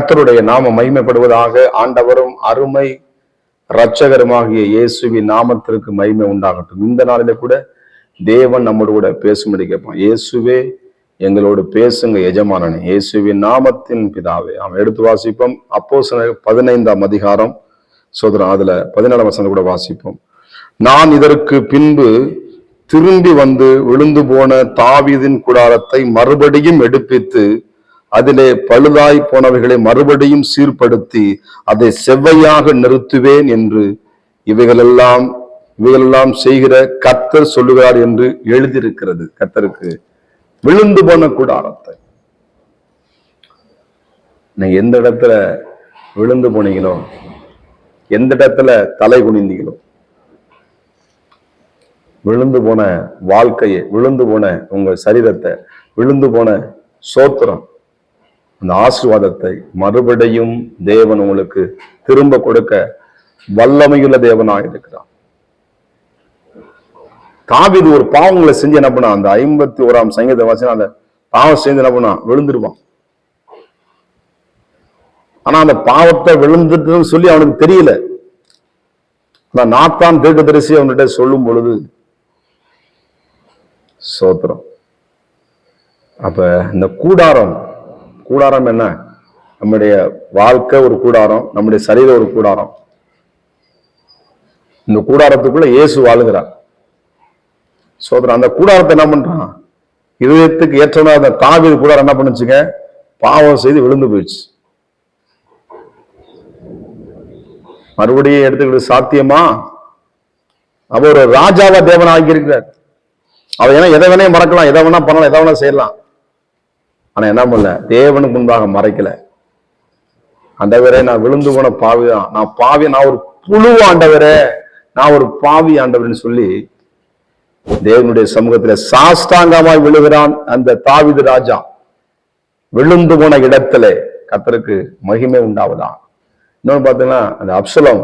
கர்த்தருடைய நாம மகிமைப்படுவதாக. ஆண்டவரும் அருமை இரட்சகருமாகிய இயேசுவின் நாமத்திற்கு மகிமை உண்டாகட்டும். இந்த நாளில கூட தேவன் நம்மோடு கூட பேசும்படி கேட்பான். இயேசுவே எங்களோடு பேசுங்க எஜமானனே, இயேசுவின் நாமத்தின் பிதாவே. அவன் எடுத்து வாசிப்போம். அப்போஸ்தலர் 15ஆம் அதிகாரம் சோதரன், அதுல 17ஆம் வசனம் கூட வாசிப்போம். நான் இதற்கு பின்பு திரும்பி வந்து விழுந்து போன தாவீதின் கூடாரத்தை மறுபடியும் எடுப்பித்து அதிலே பழுதாய் போனவைகளை மறுபடியும் சீர்படுத்தி அதை செவ்வையாக நிறுத்துவேன் என்று இவைகளெல்லாம் செய்கிற கர்த்தர் சொல்லுகிறார் என்று எழுதியிருக்கிறது. கர்த்தருக்கு விழுந்து போன கூடாரத்தை நீங்க எந்த இடத்துல விழுந்து போனீங்களோ, எந்த இடத்துல தலை குனிந்தீங்களோ, விழுந்து போன வாழ்க்கையை, விழுந்து போன உங்க சரீரத்தை, விழுந்து போன சோத்திரம், அந்த ஆசீர்வாதத்தை மறுபடியும் தேவன் உங்களுக்கு திரும்ப கொடுக்க வல்லமையுள்ள தேவனாக இருக்கிறார். தாவீது ஒரு பாவங்களை செஞ்சு என்ன பண்ணா, அந்த 51ஆம் சங்கீத வாசனை அந்த பாவம் செஞ்சு என்ன பண்ணா, விழுந்துருவான். ஆனா அந்த பாவத்தை விழுந்துட்டுன்னு சொல்லி அவனுக்கு தெரியல. நாத்தான் தீர்க்கதரிசி அவன்கிட்ட சொல்லும் பொழுது சோத்திரம். அப்ப இந்த கூடாரம் என்ன? நம்முடைய வாழ்க்கை ஒரு கூடாரம், நம்முடைய சரீரம் ஒரு கூடாரம். இந்த கூடாரத்துக்குள்ள இயேசு வாழுகிறார். சோதரன் அந்த கூடாரத்தை என்ன பண்றான், இதயத்துக்கு ஏற்றவனா அந்த தாவீது கூடாரம் என்ன பண்ணுச்சுங்க, பாவம் செய்து விழுந்து போயிடுச்சு. மறுபடியும் எடுத்துக்கிட்டு சாத்தியமா? அவர் ஒரு ராஜாவா தேவன் ஆகியிருக்கிறார். அவர் ஏன்னா எதை வேணா மறக்கலாம், எதை வேணா பண்ணலாம், எதை வேணா செய்யலாம். ஆனா என்ன பண்ணல, தேவனுக்கு முன்பாக மறைக்கல. ஆண்டவரே நான் விழுந்து போன பாவிதான், நான் பாவி, நான் ஒரு புழு ஆண்டவரே, நான் ஒரு பாவி ஆண்டவர்னு சொல்லி தேவனுடைய சமூகத்துல சாஷ்டாங்கமாய் விழுகிறான் அந்த தாவீது ராஜா. விழுந்து போன இடத்துல கர்த்தருக்கு மகிமை உண்டாவதான். இன்னொன்னு பாத்தீங்கன்னா அந்த அப்சலோம்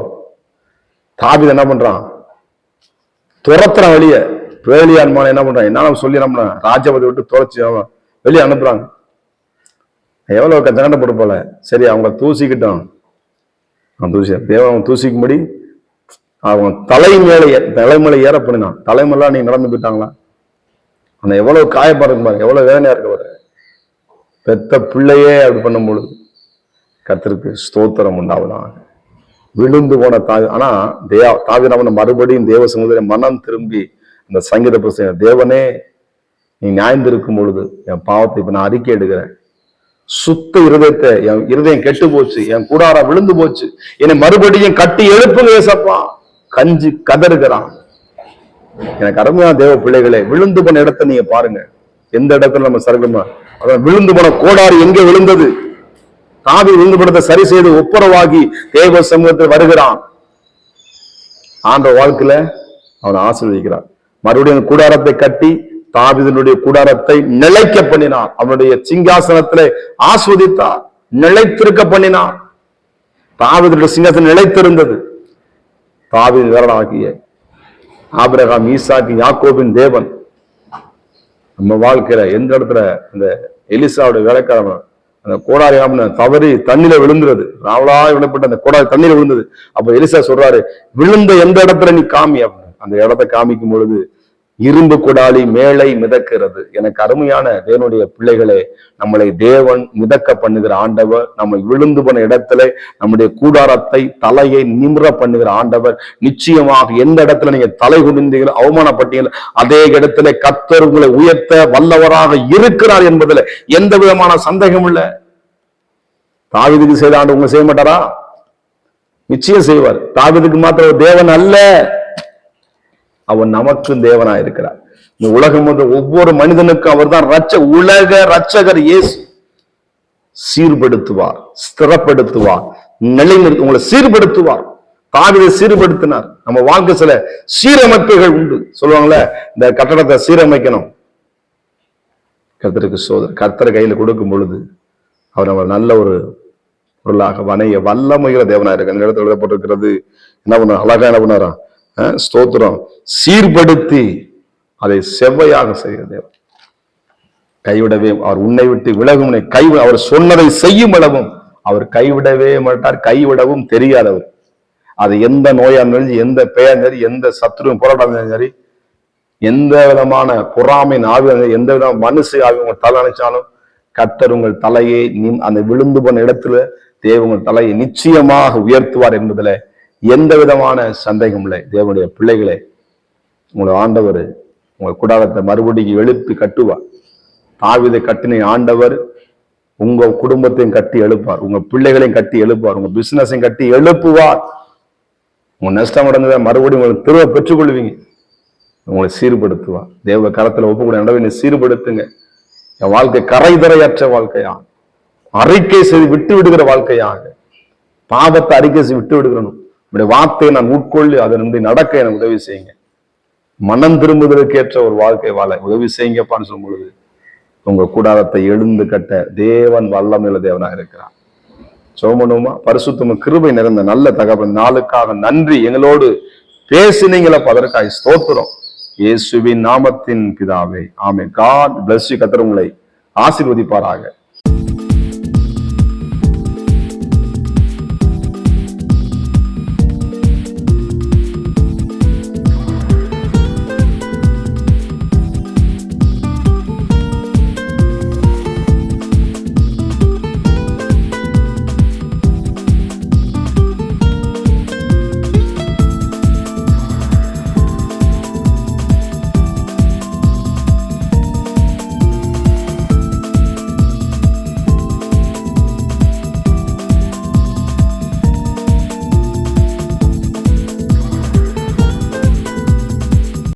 தாவீது என்ன பண்றான், துரத்துற வெளியே வேலியான்மான என்ன பண்றான், என்ன சொல்லி நம்ம ராஜபதி விட்டு துரைச்சு அவன் வெளியே அனுப்புறாங்க. எவ்வளவு சங்கடப்பட்டு போல. சரி அவங்க தூசிக்கிட்டோம், அவன் தூசி தேவன் தூசிக்கும்படி அவன் தலைமலை ஏற பண்ணினான். தலைமைலாம் நீ நடந்து போயிட்டாங்களா? அந்த எவ்வளவு காயப்படுறது பாருங்க, எவ்வளவு வேதனையா இருக்க பாரு. பெத்த பிள்ளையே அப்படி பண்ணும் பொழுது கர்த்தருக்கு ஸ்தோத்திரம் உண்டாவதான். விழுந்து போன ஆனா தாவீது அவனை மறுபடியும் தேவ சமூகத்திலே மனம் திரும்பி அந்த சங்கீத புஸ்தகம், தேவனே நீ நியாயந்திருக்கும் பொழுது என் பாவத்தை இப்ப நான் அறிக்கை எடுக்கிறேன். சுத்த இருதயத்தை, என் இருதயம் கெட்டு போச்சு, என் கூடாரம் விழுந்து போச்சு, என்னை மறுபடியும் கட்டி எழுப்புங்க ஏசப்பா கஞ்சி கதறுகிறான். எனக்கு அருமையான தேவ பிள்ளைகளே, விழுந்து போன இடத்தை நீங்க பாருங்க. எந்த இடத்துல நம்ம சரகமா அதான் விழுந்து போன கோடாரி எங்கே விழுந்தது? தாவீது விழுந்து போனதை சரி செய்து ஒப்புரவாகி தேவ சமூகத்தில் வருகிறான். ஆண்ட வாழ்க்கையில அவனை ஆசீர்வதிக்கிறான். மறுபடியும் கூடாரத்தை கட்டி தாவீதினுடைய கூடாரத்தை நிலைக்க பண்ணினார். அவனுடைய சிங்காசனத்திலே ஆஸ்வதித்தார், நிலைத்திருக்க பண்ணினார். தாவீதுடைய சிங்காசனம் நிலைத்திருந்தது. தாவீது வீரனாகிய ஆபிரகாம், ஈசாக்கு, யாக்கோபின் தேவன் நம்ம வாழ்க்கையில எந்த இடத்துல இந்த எலிசாவுடைய வேலைக்காரன் அந்த கோடாரி தவறி தண்ணியில விழுந்துருது, ராவலாய் விழப்பட்ட அந்த கோடாரி தண்ணியில விழுந்தது. அப்ப எலிசா சொல்றாரு, விழுந்த எந்த இடத்துல நீ காமி. அந்த இடத்தை காமிக்கும் பொழுது இரும்பு கொடாலி மேலை மிதக்கிறது. எனக்கு அருமையான தேவனுடைய பிள்ளைகளே, நம்மளை தேவன் மிதக்க பண்ணுகிற ஆண்டவர். நம்ம விழுந்து போன இடத்துல நம்முடைய கூடாரத்தை, தலையை நிமிர பண்ணுகிற ஆண்டவர். நிச்சயமாக எந்த இடத்துல நீங்க தலை குனிந்தீங்களோ, அவமானப்பட்டீங்களோ, அதே இடத்துல கர்த்தர் உங்களை உயர்த்த வல்லவராக இருக்கிறார் என்பதுல எந்த விதமான சந்தேகம் இல்லை. தாவீதுக்கு செய்த ஆண்டு உங்க செய்ய மாட்டாரா? நிச்சயம் செய்வார். தாவீதுக்கு மாத்திரம் தேவன் அல்ல, அவன் நமக்கும் தேவனா இருக்கிறார். இந்த உலகம் வந்து ஒவ்வொரு மனிதனுக்கும் அவர் தான் உலக ரட்சகர். இயேசு சீர்படுத்துவார், ஸ்திரப்படுத்துவார், நிலைநிறுத்து, உங்களை சீர்படுத்துவார். தாவீதை சீர்படுத்தினார். நம்ம வாழ்க்கை சில சீரமைப்புகள் உண்டு. சொல்லுவாங்கல்ல, இந்த கட்டடத்தை சீரமைக்கணும். கர்த்தருக்கு சோதர் கர்த்தர் கையில கொடுக்கும் பொழுது அவர் நம்ம நல்ல ஒரு பொருளாக வணைய வல்லமைகிற தேவனா இருக்கு. அந்த இடத்துல எழுதப்பட்டிருக்கிறது. என்ன பண்ண அழகா என்ன பண்ணாரா, ஸ்தோத்திரம், சீர்படுத்தி அதை செவ்வையாக செய்கிற தேவன். கைவிடவே அவர் உன்னை விட்டு விலகும், அவர் சொன்னதை செய்யும் அளவும் அவர் கைவிடவே மாட்டார், கைவிடவும் தெரியாதவர். அது எந்த நோயா இருந்தாலும், எந்த பெயர் சரி, எந்த சத்துருவும் போராட்டம் சரி, எந்த விதமான பொறாமை ஆவி, எந்த விதமான மனுஷ ஆவி உங்க தலை நினைச்சாலும் கர்த்தர் உங்கள் தலையை அந்த விழுந்து போன இடத்துல தேவ உங்கள் தலையை நிச்சயமாக உயர்த்துவார் என்பதுல எந்த விதமான சந்தேகம் இல்லை. தேவனுடைய பிள்ளைகளே, உங்களை ஆண்டவர் உங்கள் கூடாரத்தை மறுபடியும் எழுப்பி கட்டுவார். தாவீதை கட்டின ஆண்டவர் உங்க குடும்பத்தையும் கட்டி எழுப்பார், உங்க பிள்ளைகளையும் கட்டி எழுப்பார், உங்க பிசினஸையும் கட்டி எழுப்புவார். உங்க நஷ்டம் அடைந்ததை மறுபடியும் உங்களுக்கு திரும்ப பெற்றுக்கொள்வீங்க. உங்களை சீர்படுத்துவார். தேவ கரத்துல ஒப்புக்கூட நடவை சீர்படுத்துங்க. என் வாழ்க்கை கரைதரையற்ற வாழ்க்கையா, அறிக்கை செய்து விட்டு விடுகிற வாழ்க்கையாக, பாவத்தை அறிக்கை செய்து விட்டு விடுகிறனும். என்னுடைய வார்த்தையை நான் உட்கொள்ளி அதனின்றி நடக்க எனக்கு உதவி செய்யுங்க. மனம் திரும்புவதற்கு ஏற்ற ஒரு வாழ்க்கை வாழ உதவி செய்யுங்கப்பான்னு சொல்லும் பொழுது உங்க கூடாரத்தை எழுந்து கட்ட தேவன் வல்லமையுள்ள தேவனாக இருக்கிறார். சோமனுமா பரிசுத்தமும் கிருபை நிறைந்த நல்ல தகவல் நாளுக்காக நன்றி. எங்களோடு பேசினீங்களப்ப அதற்காக ஸ்தோத்திரம். இயேசுவின் நாமத்தின் பிதாவே, ஆமென். God bless you. கர்த்தர் உங்களை ஆசீர்வதிப்பாராக.